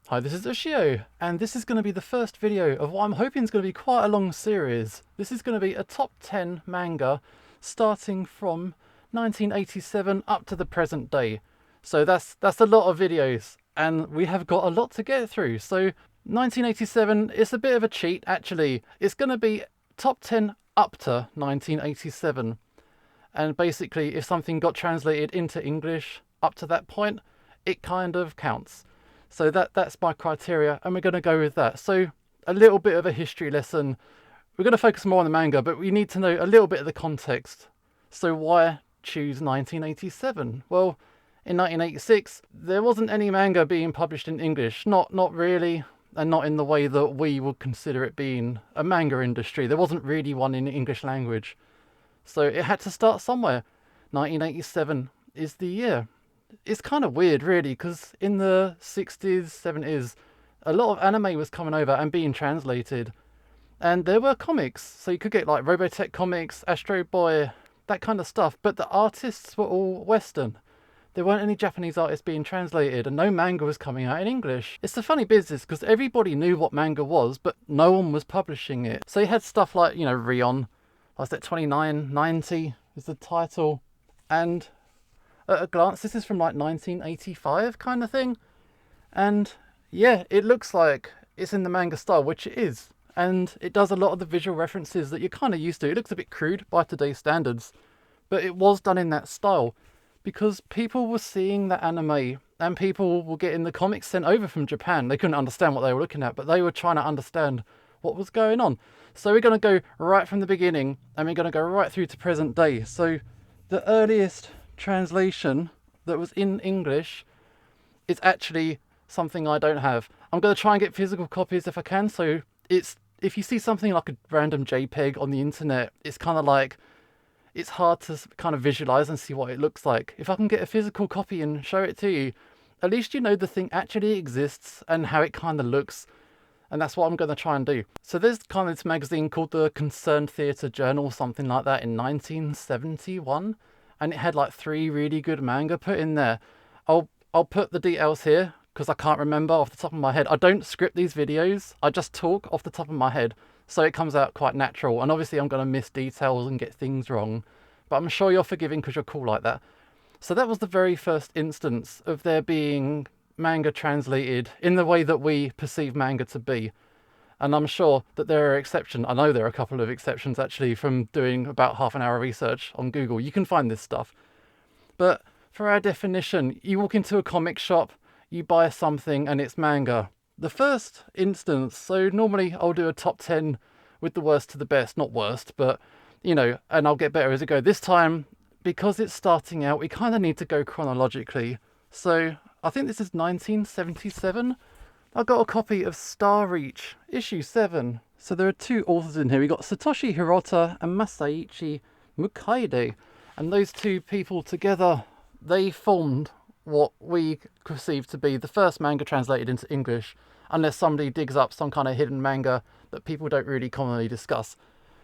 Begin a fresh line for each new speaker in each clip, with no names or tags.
Hi, this is Ushio, and this is going to be the first video of what I'm hoping is going to be quite a long series. This is going to be a top 10 manga starting from 1987 up to the present day. So that's a lot of videos, and we have got a lot to get through. So 1987 is a bit of a cheat, actually. It's going to be top 10 up to 1987. And basically, if something got translated into English up to that point, it kind of counts. So that's my criteria, and we're going to go with that. So a little bit of a history lesson. We're going to focus more on the manga, but we need to know a little bit of the context. So why choose 1987? Well, in 1986, there wasn't any manga being published in English. Not really, and not in the way that we would consider it being a manga industry. There wasn't really one in the English language. So it had to start somewhere. 1987 is the year. It's kind of weird, really, because in the 60s, 70s, a lot of anime was coming over and being translated. And there were comics, so you could get like Robotech comics, Astro Boy, that kind of stuff. But the artists were all Western. There weren't any Japanese artists being translated, and no manga was coming out in English. It's a funny business, because everybody knew what manga was, but no one was publishing it. So you had stuff like, Rion, was that 2990 is the title, and at a glance, this is from like 1985 kind of thing. And yeah, it looks like it's in the manga style, which it is. And it does a lot of the visual references that you're kind of used to. It looks a bit crude by today's standards, but it was done in that style because people were seeing the anime and people were getting the comics sent over from Japan. They couldn't understand what they were looking at, but they were trying to understand what was going on. So we're going to go right from the beginning and we're going to go right through to present day. So the earliest translation that was in English is actually something I don't have. I'm going to try and get physical copies if I can. So if you see something like a random JPEG on the internet, it's kind of like, it's hard to kind of visualize and see what it looks like. If I can get a physical copy and show it to you, at least you know the thing actually exists and how it kind of looks. And that's what I'm going to try and do. So there's kind of this magazine called the Concerned Theatre Journal, something like that, in 1971. And it had like 3 really good manga put in there. I'll put the details here because I can't remember off the top of my head. I don't script these videos. I just talk off the top of my head. So it comes out quite natural. And obviously I'm going to miss details and get things wrong. But I'm sure you're forgiving because you're cool like that. So that was the very first instance of there being manga translated in the way that we perceive manga to be. And I'm sure that there are exceptions. I know there are a couple of exceptions actually from doing about half an hour of research on Google. You can find this stuff. But for our definition, you walk into a comic shop, you buy something and it's manga. The first instance, so normally I'll do a top 10 with the worst to the best. Not worst, but and I'll get better as it goes. This time, because it's starting out, we kind of need to go chronologically. So I think this is 1977. I got a copy of Star Reach, issue 7. So there are 2 authors in here. We got Satoshi Hirota and Masaichi Mukaide. And those 2 people together, they formed what we perceive to be the first manga translated into English, unless somebody digs up some kind of hidden manga that people don't really commonly discuss.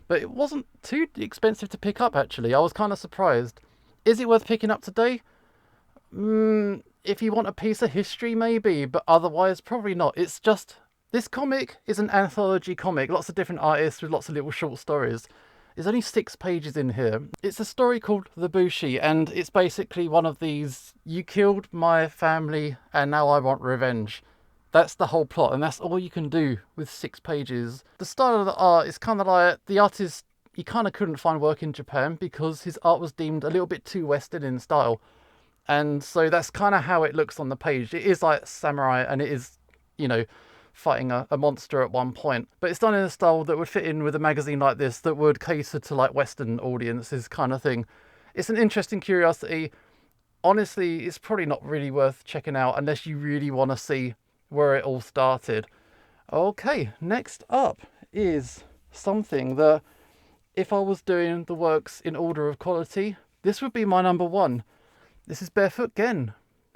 But it wasn't too expensive to pick up, actually. I was kind of surprised. Is it worth picking up today? If you want a piece of history, maybe, but otherwise, probably not. It's just, this comic is an anthology comic. Lots of different artists with lots of little short stories. There's only 6 pages in here. It's a story called The Bushi, and it's basically one of these, you killed my family, and now I want revenge. That's the whole plot, and that's all you can do with 6 pages. The style of the art is kind of like, the artist, he kind of couldn't find work in Japan because his art was deemed a little bit too Western in style. And so that's kind of how it looks on the page. It is like samurai, and it is, fighting a monster at one point. But it's done in a style that would fit in with a magazine like this that would cater to like Western audiences kind of thing. It's an interesting curiosity. Honestly, it's probably not really worth checking out unless you really want to see where it all started. Okay, next up is something that, if I was doing the works in order of quality, this would be my number 1. This is Barefoot Gen.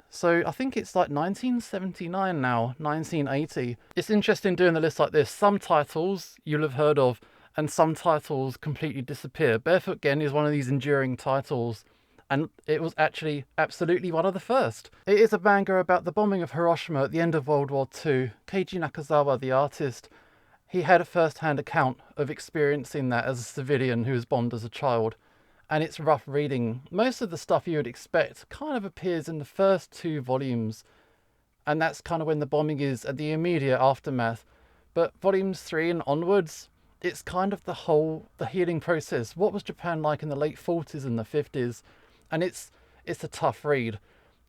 So I think it's like 1979 now, 1980. It's interesting doing a list like this. Some titles you'll have heard of, and some titles completely disappear. Barefoot Gen is one of these enduring titles and it was actually absolutely one of the first. It is a manga about the bombing of Hiroshima at the end of World War II. Keiji Nakazawa, the artist, he had a first-hand account of experiencing that as a civilian who was bombed as a child. And it's rough reading. Most of the stuff you would expect kind of appears in the first 2 volumes. And that's kind of when the bombing is at the immediate aftermath. But volumes 3 and onwards, it's kind of the healing process. What was Japan like in the late 40s and the 50s? And it's a tough read.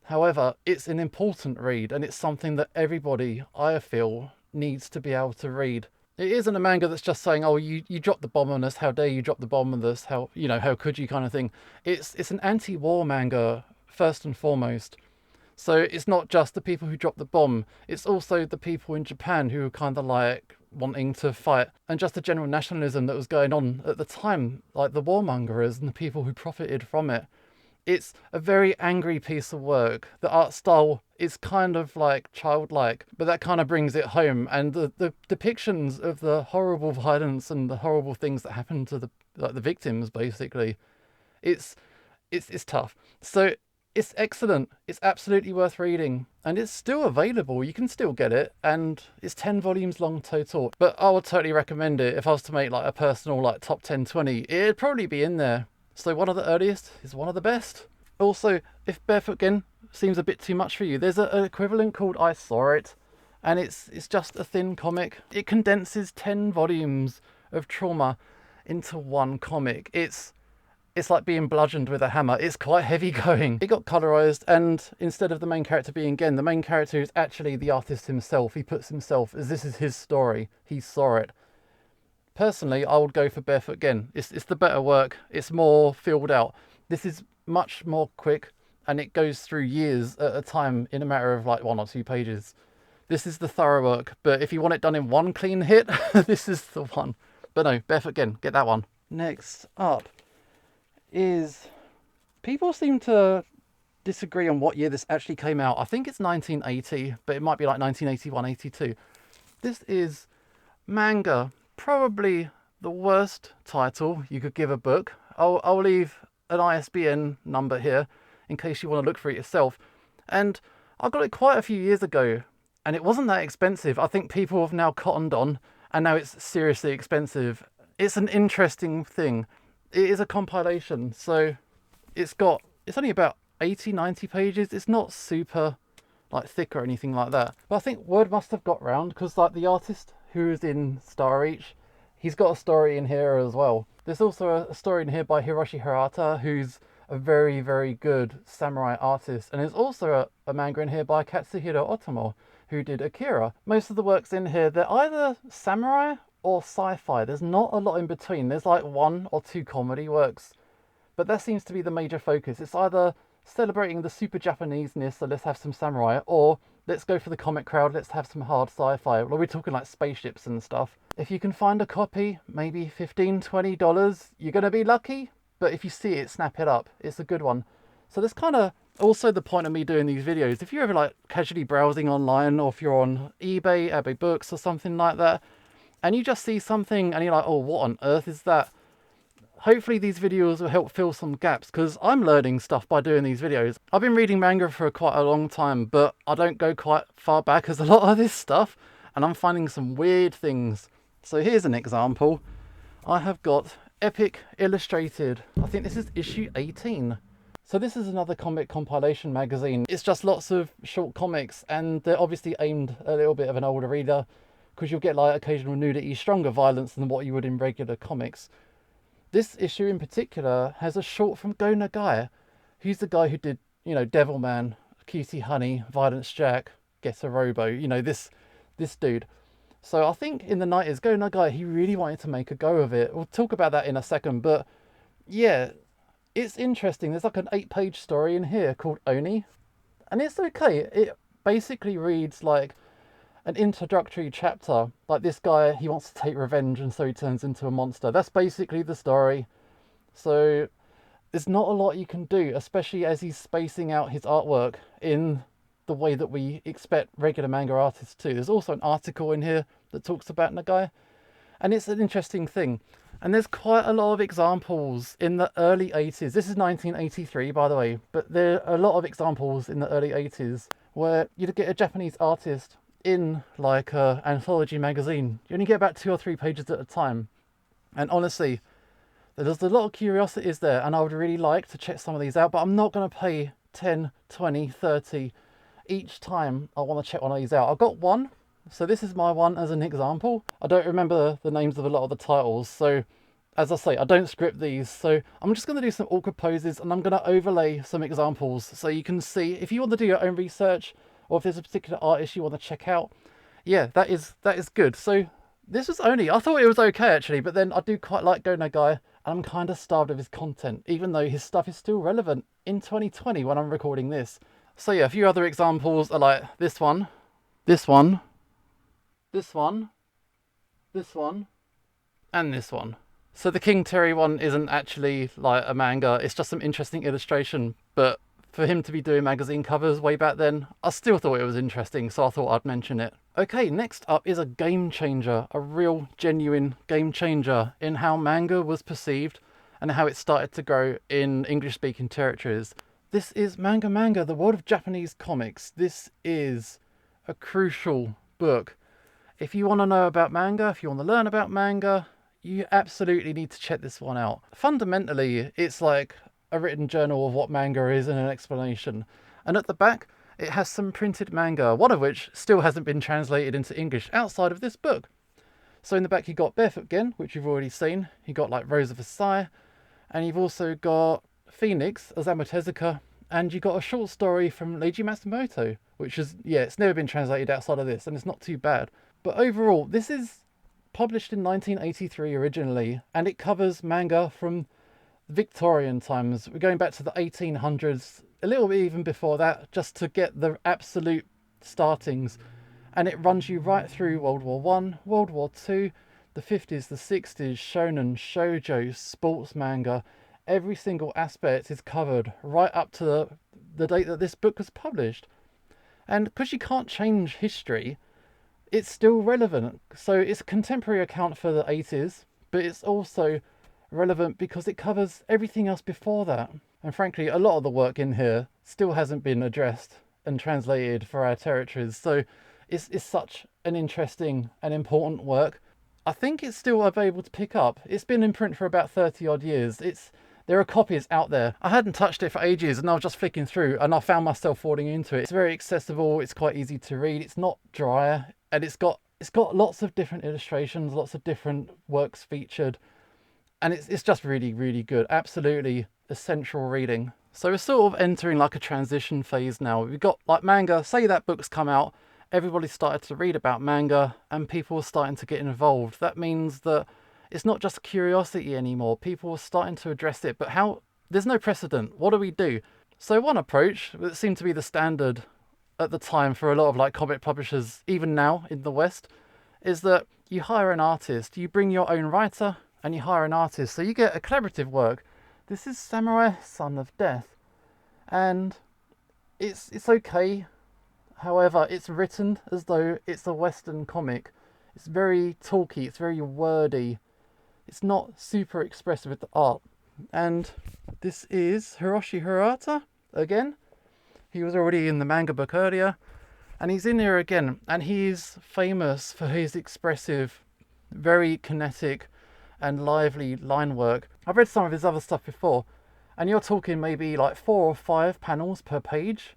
However, it's an important read, and it's something that everybody, I feel, needs to be able to read. It isn't a manga that's just saying, oh, you dropped the bomb on us, how dare you drop the bomb on us, how could you, kind of thing. It's an anti-war manga, first and foremost. So it's not just the people who dropped the bomb, it's also the people in Japan who were kind of like wanting to fight, and just the general nationalism that was going on at the time, like the warmongers and the people who profited from it. It's a very angry piece of work. The art style is kind of like childlike, but that kind of brings it home. And the depictions of the horrible violence and the horrible things that happen to the victims, basically, it's tough. So it's excellent. It's absolutely worth reading, and it's still available. You can still get it, and it's 10 volumes long total. But I would totally recommend it. If I was to make like a personal like top 10, 20, it'd probably be in there. So one of the earliest is one of the best. Also, if Barefoot Gen seems a bit too much for you, there's an equivalent called I Saw It, and it's just a thin comic. It condenses 10 volumes of trauma into one comic. It's like being bludgeoned with a hammer. It's quite heavy going. It got colorized, and instead of the main character being Gen, the main character is actually the artist himself. He puts himself as this is his story. He saw it. Personally, I would go for Barefoot Gen. It's the better work. It's more filled out. This is much more quick, and it goes through years at a time in a matter of like 1 or 2 pages. This is the thorough work, but if you want it done in one clean hit, this is the one. But no, Barefoot Gen, get that one. Next up is... people seem to disagree on what year this actually came out. I think it's 1980, but it might be like 1981, 82. This is Manga. Probably the worst title you could give a book. I'll leave an ISBN number here in case you want to look for it yourself. And I got it quite a few years ago, and it wasn't that expensive. I think people have now cottoned on, and now it's seriously expensive. It's an interesting thing. It is a compilation, so it's only about 80, 90 pages. It's not super like thick or anything like that. But I think word must have got round, because like the artist who's in Star Reach, he's got a story in here as well. There's also a story in here by Hiroshi Hirata, who's a very, very good samurai artist. And there's also a manga in here by Katsuhiro Otomo, who did Akira. Most of the works in here, they're either samurai or sci-fi. There's not a lot in between. There's like 1 or 2 comedy works, but that seems to be the major focus. It's either celebrating the super Japanese-ness, so let's have some samurai, or let's go for the comic crowd, let's have some hard sci-fi. Well, we're talking like spaceships and stuff. If you can find a copy, maybe $15, $20, you're going to be lucky. But if you see it, snap it up. It's a good one. So that's kind of also the point of me doing these videos. If you're ever like casually browsing online, or if you're on eBay, Abbey Books or something like that, and you just see something and you're like, oh, what on earth is that? Hopefully these videos will help fill some gaps, because I'm learning stuff by doing these videos. I've been reading manga for quite a long time, but I don't go quite far back as a lot of this stuff, and I'm finding some weird things. So here's an example. I have got Epic Illustrated. I think this is issue 18. So this is another comic compilation magazine. It's just lots of short comics, and they're obviously aimed a little bit of an older reader, because you'll get like occasional nudity, stronger violence than what you would in regular comics. This issue in particular has a short from Go Nagai. He's the guy who did, Devilman, Cutie Honey, Violence Jack, Get a Robo, this dude. So I think in the 90s, Go Nagai, he really wanted to make a go of it. We'll talk about that in a second, but yeah, it's interesting. There's like an 8-page story in here called Oni, and it's okay. It basically reads like an introductory chapter. Like, this guy, he wants to take revenge, and so he turns into a monster. That's basically the story. So there's not a lot you can do, especially as he's spacing out his artwork in the way that we expect regular manga artists to. There's also an article in here that talks about Nagai, and it's an interesting thing. And there's quite a lot of examples in the early 80s. This is 1983, by the way, but there are a lot of examples in the early 80s where you'd get a Japanese artist in like a anthology magazine. You only get about 2 or 3 pages at a time. And honestly, there's a lot of curiosities there, and I would really like to check some of these out, but I'm not going to pay 10, 20, 30 each time I want to check one of these out. I've got one. So this is my one as an example. I don't remember the names of a lot of the titles, so as I say, I don't script these, so I'm just going to do some awkward poses and I'm going to overlay some examples so you can see if you want to do your own research or if there's a particular artist you want to check out. Yeah, that is good. So this was only, I thought it was okay actually, but then I do quite like Go No Guy and I'm kind of starved of his content, even though his stuff is still relevant in 2020 when I'm recording this. So yeah, a few other examples are like this one, this one, this one, this one, and this one. So the King Terry one isn't actually like a manga, it's just some interesting illustration, but for him to be doing magazine covers way back then, I still thought it was interesting, so I thought I'd mention it. Okay, next up is a game changer, a real genuine game changer in how manga was perceived and how it started to grow in English-speaking territories. This is Manga, the world of Japanese comics. This is a crucial book. If you want to know about manga, if you want to learn about manga, you absolutely need to check this one out. Fundamentally, it's like a written journal of what manga is and an explanation. And at the back, it has some printed manga, one of which still hasn't been translated into English outside of this book. So in the back, you got Barefoot Gen, which you've already seen. You got like Rose of Versailles, and you've also got Phoenix, Osamu Tezuka, and you got a short story from Leiji Matsumoto, which is, yeah, it's never been translated outside of this, and it's not too bad. But overall, this is published in 1983 originally, and it covers manga from Victorian times. We're going back to the 1800s, a little bit even before that, just to get the absolute startings. And it runs you right through World War One, World War Two, the 50s, the 60s, shonen, shoujo, sports manga. Every single aspect is covered right up to the date that this book was published. And because you can't change history, it's still relevant. So it's a contemporary account for the 80s, but it's also relevant because it covers everything else before that. And frankly, a lot of the work in here still hasn't been addressed and translated for our territories. So it's such an interesting and important work. I think it's still available to pick up. It's been in print for about 30 odd years. There are copies out there. I hadn't touched it for ages and I was just flicking through and I found myself falling into it. It's very accessible, it's quite easy to read, it's not dry, and it's got lots of different illustrations, lots of different works featured, and it's just really, really good. Absolutely essential reading. So we're sort of entering like a transition phase now. We've got like manga, say that book's come out, everybody started to read about manga and people are starting to get involved. That means that it's not just curiosity anymore. People are starting to address it, but there's no precedent. What do we do? So one approach that seemed to be the standard at the time for a lot of like comic publishers, even now in the West, is that you hire an artist, you bring your own writer and you hire an artist. So you get a collaborative work. This is Samurai Son of Death, and it's okay. However, it's written as though it's a Western comic. It's very talky, it's very wordy. It's not super expressive with the art. And this is Hiroshi Hirata again. He was already in the manga book earlier, and he's in here again, and he's famous for his expressive, very kinetic and lively line work. I've read some of his other stuff before, and you're talking maybe like 4 or 5 panels per page.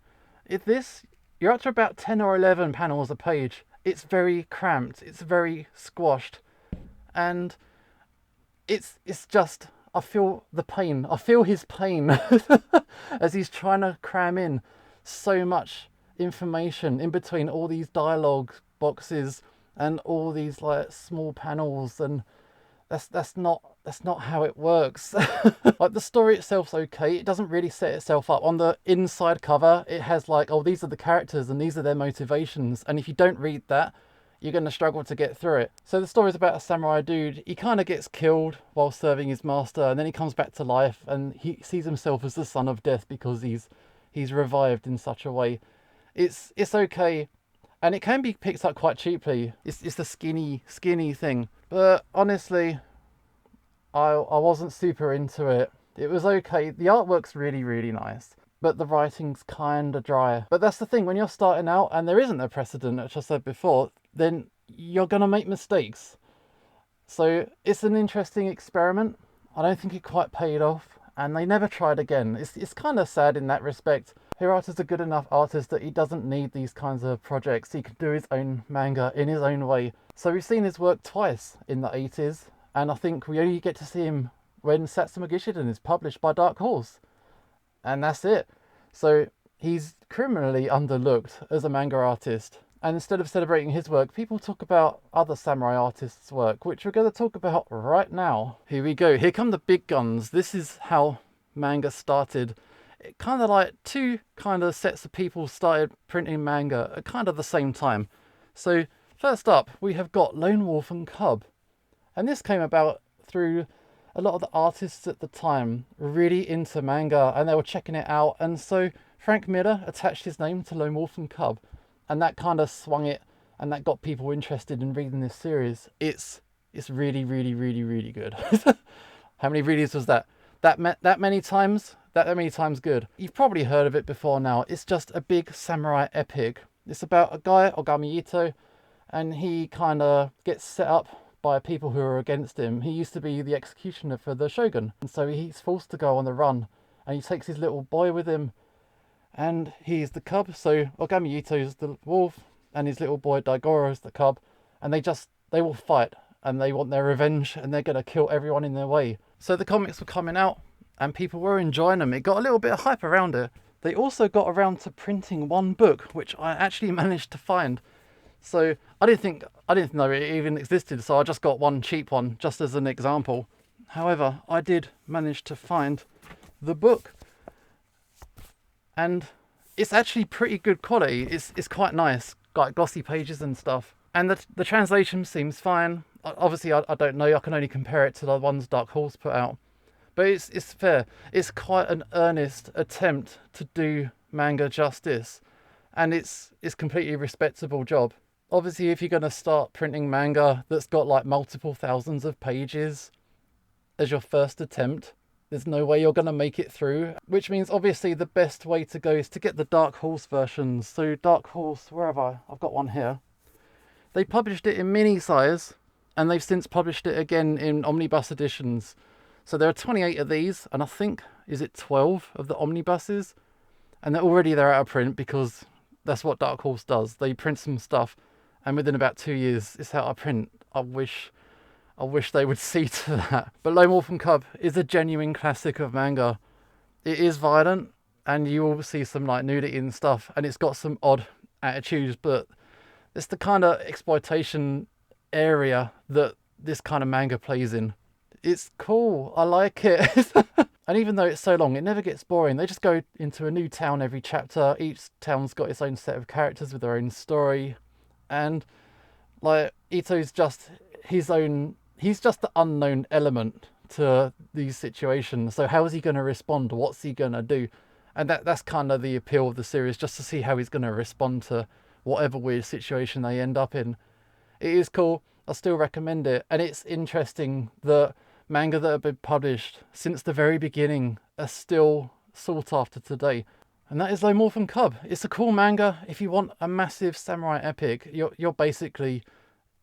You're up to about 10 or 11 panels a page. It's very cramped, it's very squashed, and it's just, I feel the pain. I feel his pain as he's trying to cram in so much information in between all these dialogue boxes and all these like small panels, and that's not how it works. Like the story itself's okay. It doesn't really set itself up. On the inside cover, it has like, oh, these are the characters and these are their motivations. And if you don't read that, you're going to struggle to get through it. So the story's about a samurai dude. He kind of gets killed while serving his master, and then he comes back to life and he sees himself as the son of death because he's revived in such a way. It's okay, and it can be picked up quite cheaply. It's the skinny thing. But honestly, I wasn't super into it. It was okay. The artwork's really, really nice, but the writing's kind of dry. But that's the thing, when you're starting out and there isn't a precedent, which I said before, then you're going to make mistakes. So it's an interesting experiment. I don't think it quite paid off, and they never tried again. It's kind of sad in that respect. Hirata's a good enough artist that he doesn't need these kinds of projects. He can do his own manga in his own way. So we've seen his work twice in the 80s, and I think we only get to see him when Satsuma Gishiden is published by Dark Horse. And that's it. So he's criminally underlooked as a manga artist. And instead of celebrating his work, people talk about other samurai artists' work, which we're going to talk about right now. Here we go. Here come the big guns. This is how manga started. It kind of like two kind of sets of people started printing manga at kind of the same time. So first up, we have got Lone Wolf and Cub. And this came about through a lot of the artists at the time were really into manga and they were checking it out. And so Frank Miller attached his name to Lone Wolf and Cub. And that kind of swung it, and that got people interested in reading this series. It's really, really, really, really good. How many readers was that? That many times? That many times good. You've probably heard of it before now. It's just a big samurai epic. It's about a guy, Ogami Ito, and he kind of gets set up by people who are against him. He used to be the executioner for the shogun, and so he's forced to go on the run, and he takes his little boy with him. And he's the cub, so Ogami Ito's the wolf, and his little boy Daigoro's the cub, and they will fight, and they want their revenge, and they're going to kill everyone in their way. So the comics were coming out, and people were enjoying them. It got a little bit of hype around it. They also got around to printing one book, which I actually managed to find. So I didn't know it even existed, so I just got one cheap one, just as an example. However, I did manage to find the book. And it's actually pretty good quality. It's quite nice, like glossy pages and stuff. And the translation seems fine. Obviously, I don't know. I can only compare it to the ones Dark Horse put out. But it's fair. It's quite an earnest attempt to do manga justice. And it's completely respectable job. Obviously, if you're going to start printing manga that's got like multiple thousands of pages as your first attempt, there's no way you're going to make it through, which means obviously the best way to go is to get the Dark Horse versions. So Dark Horse, where have I? I've got one here. They published it in mini size, and they've since published it again in omnibus editions. So there are 28 of these, and I think, is it 12 of the omnibuses? And they're out of print because that's what Dark Horse does. They print some stuff, and within about 2 years, it's out of print. I wish they would see to that. But Lone Wolf and Cub is a genuine classic of manga. It is violent, and you will see some like nudity and stuff, and it's got some odd attitudes, but it's the kind of exploitation area that this kind of manga plays in. It's cool. I like it. And even though it's so long, it never gets boring. They just go into a new town every chapter. Each town's got its own set of characters with their own story. And like Ito's just his own, he's just the unknown element to these situations. So how is he going to respond? What's he going to do? And that's kind of the appeal of the series, just to see how he's going to respond to whatever weird situation they end up in. It is cool. I still recommend it. And it's interesting that manga that have been published since the very beginning are still sought after today. And that is Lone Wolf and Cub. It's a cool manga. If you want a massive samurai epic, you're basically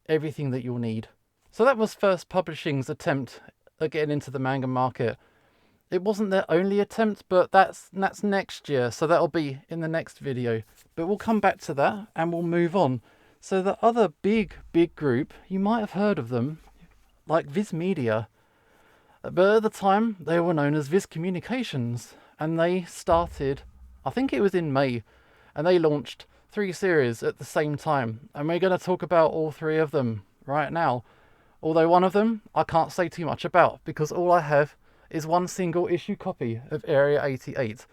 everything that you'll need. So that was First Publishing's attempt at getting into the manga market. It wasn't their only attempt, but that's next year, so that'll be in the next video. But we'll come back to that and we'll move on. So the other big group, you might have heard of them, like Viz Media. But at the time, they were known as Viz Communications, and they started, I think it was in May, and they launched 3 series at the same time. And we're going to talk about all 3 of them right now. Although one of them I can't say too much about, because all I have is one single issue copy of Area 88.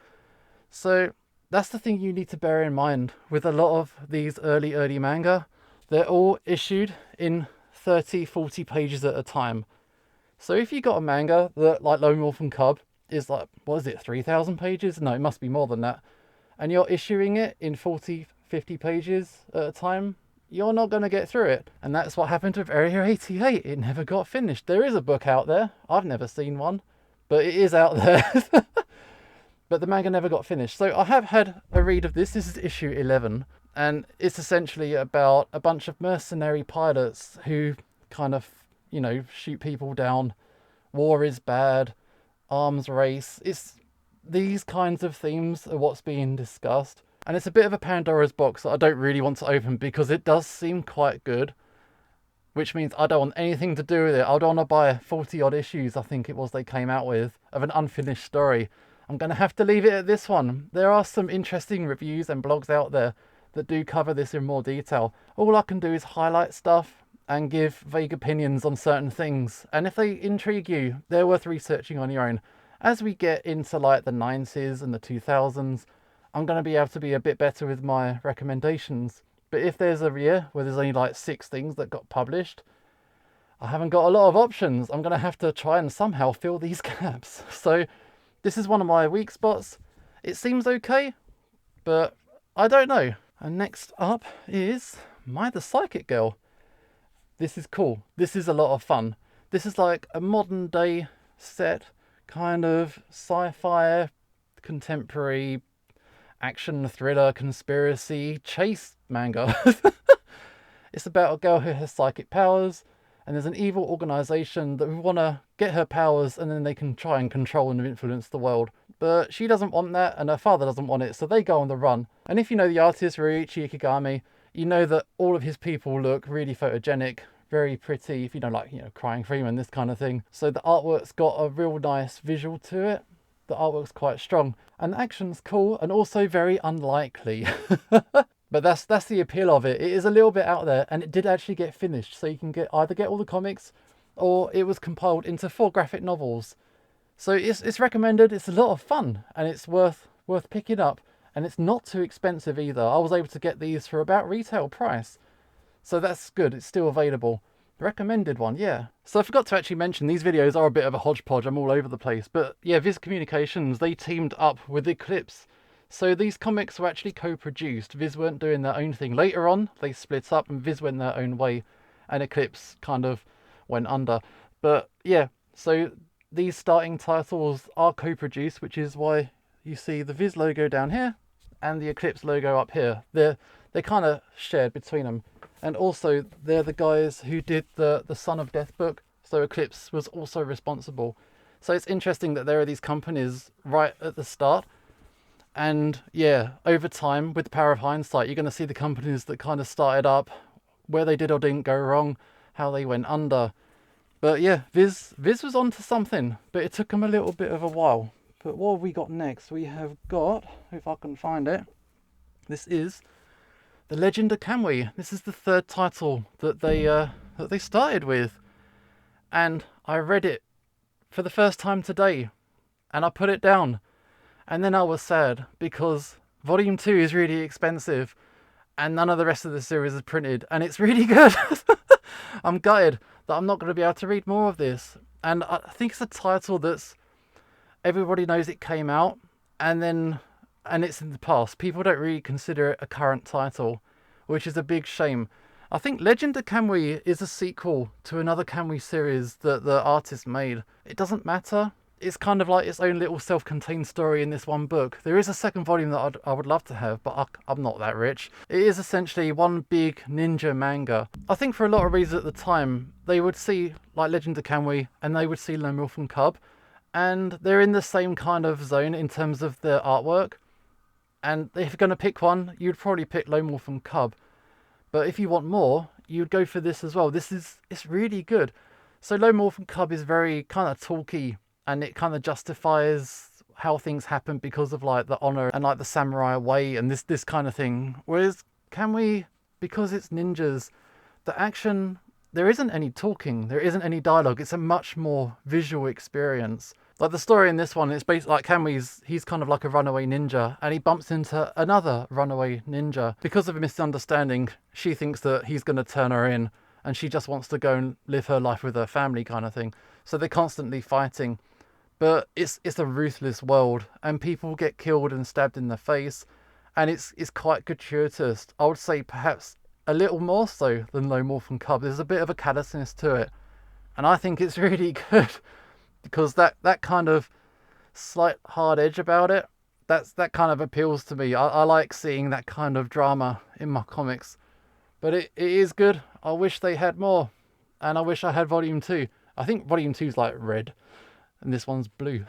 So that's the thing you need to bear in mind with a lot of these early manga. They're all issued in 30-40 pages at a time. So if you got a manga that, like Lone Wolf and Cub, is like, what is it, 3,000 pages? No, it must be more than that. And you're issuing it in 40-50 pages at a time, you're not going to get through it. And that's what happened with Area 88. It never got finished. There is a book out there. I've never seen one, but it is out there. But the manga never got finished. So I have had a read of this. This is issue 11. And it's essentially about a bunch of mercenary pilots who kind of, you know, shoot people down. War is bad. Arms race. It's these kinds of themes are what's being discussed. And it's a bit of a Pandora's box that I don't really want to open because it does seem quite good. Which means I don't want anything to do with it. I don't want to buy 40 odd issues, I think it was, they came out with, of an unfinished story. I'm going to have to leave it at this one. There are some interesting reviews and blogs out there that do cover this in more detail. All I can do is highlight stuff and give vague opinions on certain things. And if they intrigue you, they're worth researching on your own. As we get into like the 90s and the 2000s, I'm going to be able to be a bit better with my recommendations. But if there's a year where there's only like 6 things that got published, I haven't got a lot of options. I'm going to have to try and somehow fill these gaps. So this is one of my weak spots. It seems okay, but I don't know. And next up is My the Psychic Girl. This is cool. This is a lot of fun. This is like a modern day set, kind of sci-fi, contemporary, action, thriller, conspiracy, chase manga. It's about a girl who has psychic powers, and there's an evil organisation that want to get her powers and then they can try and control and influence the world. But she doesn't want that and her father doesn't want it, so they go on the run. And if you know the artist Ryuichi Ikigami, you know that all of his people look really photogenic, very pretty, if you know, like, you know, Crying Freeman, this kind of thing. So the artwork's got a real nice visual to it. The artwork's quite strong and the action's cool and also very unlikely. But that's the appeal of it. It is a little bit out there and it did actually get finished. So you can either get all the comics or it was compiled into 4 graphic novels. So it's recommended. It's a lot of fun and it's worth picking up, and it's not too expensive either. I was able to get these for about retail price. So that's good. It's still available. Recommended one, yeah. So I forgot to actually mention, these videos are a bit of a hodgepodge. I'm all over the place. But yeah, Viz Communications, they teamed up with Eclipse. So these comics were actually co-produced. Viz weren't doing their own thing. Later on, they split up and Viz went their own way. And Eclipse kind of went under. But yeah, so these starting titles are co-produced, which is why you see the Viz logo down here and the Eclipse logo up here. They're kind of shared between them. And also, they're the guys who did the Son of Death book. So Eclipse was also responsible. So it's interesting that there are these companies right at the start. And yeah, over time, with the power of hindsight, you're going to see the companies that kind of started up, where they did or didn't go wrong, how they went under. But yeah, Viz was onto something, but it took them a little bit of a while. But what have we got next? We have got, if I can find it, this is The Legend of Kamui. This is the 3rd title that they started with. And I read it for the first time today, and I put it down. And then I was sad because volume 2 is really expensive and none of the rest of the series is printed, and it's really good. I'm gutted that I'm not going to be able to read more of this. And I think it's a title that's, everybody knows it came out and it's in the past. People don't really consider it a current title, which is a big shame. I think Legend of Kamui is a sequel to another Kamui series that the artist made. It doesn't matter. It's kind of like its own little self-contained story in this one book. There is a 2nd volume that I would love to have, but I'm not that rich. It is essentially one big ninja manga. I think for a lot of reasons at the time, they would see like Legend of Kamui and they would see Wolf and Cub, and they're in the same kind of zone in terms of their artwork. And if you're going to pick one, you'd probably pick Wolf and Cub. But if you want more, you'd go for this as well. It's really good. So Wolf and Cub is very kind of talky, and it kind of justifies how things happen because of like the honor and like the samurai way and this kind of thing. Whereas Kamui, because it's ninjas, the action, there isn't any talking, there isn't any dialogue. It's a much more visual experience. Like the story in this one, it's basically like he's kind of like a runaway ninja, and he bumps into another runaway ninja. Because of a misunderstanding, she thinks that he's going to turn her in, and she just wants to go and live her life with her family kind of thing. So they're constantly fighting. But it's a ruthless world, and people get killed and stabbed in the face, and it's quite gratuitous. I would say perhaps a little more so than Wolf and Cub. There's a bit of a callousness to it, and I think it's really good because that kind of slight hard edge about it, that kind of appeals to me. I like seeing that kind of drama in my comics, but it is good. I wish they had more, and I wish I had volume 2. I think volume 2 is like red and this one's blue.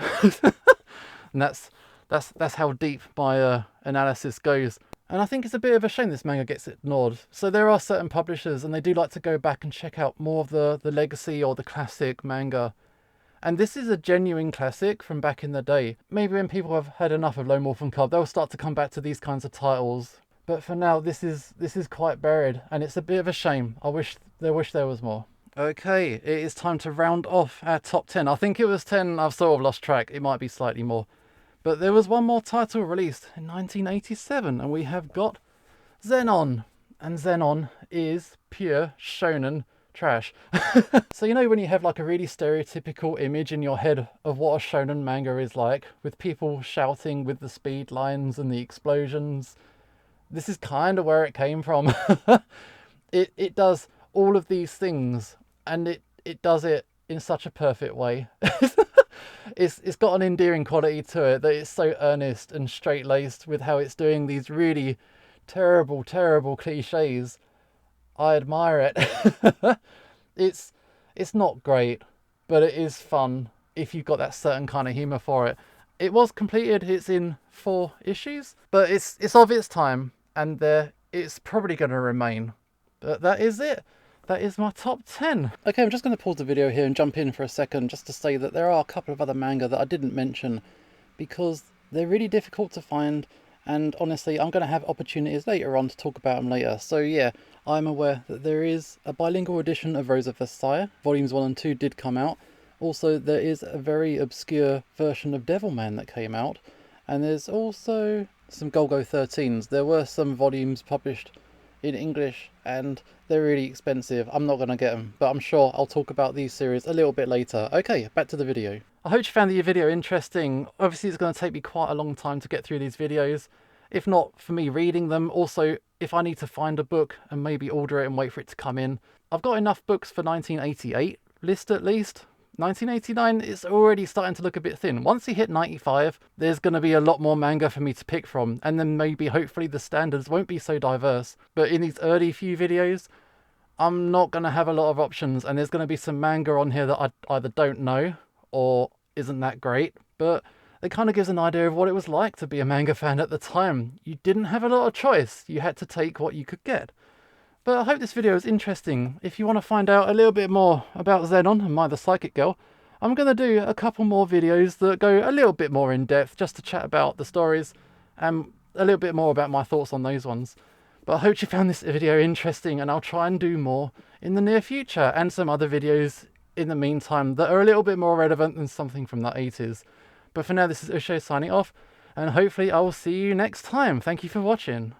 And that's how deep my analysis goes. And I think it's a bit of a shame this manga gets ignored. So there are certain publishers, and they do like to go back and check out more of the legacy or the classic manga. And this is a genuine classic from back in the day. Maybe when people have had enough of Wolf and Cub, they'll start to come back to these kinds of titles. But for now, this is quite buried, and it's a bit of a shame. I wish there was more. Okay, it is time to round off our top 10. I think it was 10, I've sort of lost track. It might be slightly more. But there was one more title released in 1987, and we have got Xenon. And Xenon is pure shonen trash. So you know when you have like a really stereotypical image in your head of what a shonen manga is like, with people shouting with the speed lines and the explosions? This is kind of where it came from. It does all of these things, and it does it in such a perfect way. It's got an endearing quality to it that it's so earnest and straight-laced with how it's doing these really terrible cliches. I admire it. It's not great, but it is fun if you've got that certain kind of humour for it. It was completed, it's in 4 issues, but it's of its time, and it's probably going to remain. But that is it. That is my top 10. Okay, I'm just going to pause the video here and jump in for a second just to say that there are a couple of other manga that I didn't mention because they're really difficult to find, and honestly I'm going to have opportunities later on to talk about them later. So yeah, I'm aware that there is a bilingual edition of Rose of Versailles. Volumes 1 and 2 did come out. Also there is a very obscure version of Devilman that came out, and there's also some Golgo 13s. There were some volumes published in English and they're really expensive. I'm not going to get them, but I'm sure I'll talk about these series a little bit later. Okay, back to the video. I hope you found the video interesting. Obviously it's going to take me quite a long time to get through these videos, if not for me reading them. Also, if I need to find a book and maybe order it and wait for it to come in. I've got enough books for 1988 list at least. 1989 is already starting to look a bit thin. Once you hit 95, there's going to be a lot more manga for me to pick from, and then maybe hopefully the standards won't be so diverse. But in these early few videos, I'm not going to have a lot of options, and there's going to be some manga on here that I either don't know or isn't that great, but it kind of gives an idea of what it was like to be a manga fan at the time. You didn't have a lot of choice. You had to take what you could get. But I hope this video is interesting. If you want to find out a little bit more about Xenon and My the Psychic Girl, I'm going to do a couple more videos that go a little bit more in depth just to chat about the stories and a little bit more about my thoughts on those ones. But I hope you found this video interesting, and I'll try and do more in the near future and some other videos in the meantime that are a little bit more relevant than something from the 80s. But for now, this is Usho signing off, and hopefully I will see you next time. Thank you for watching.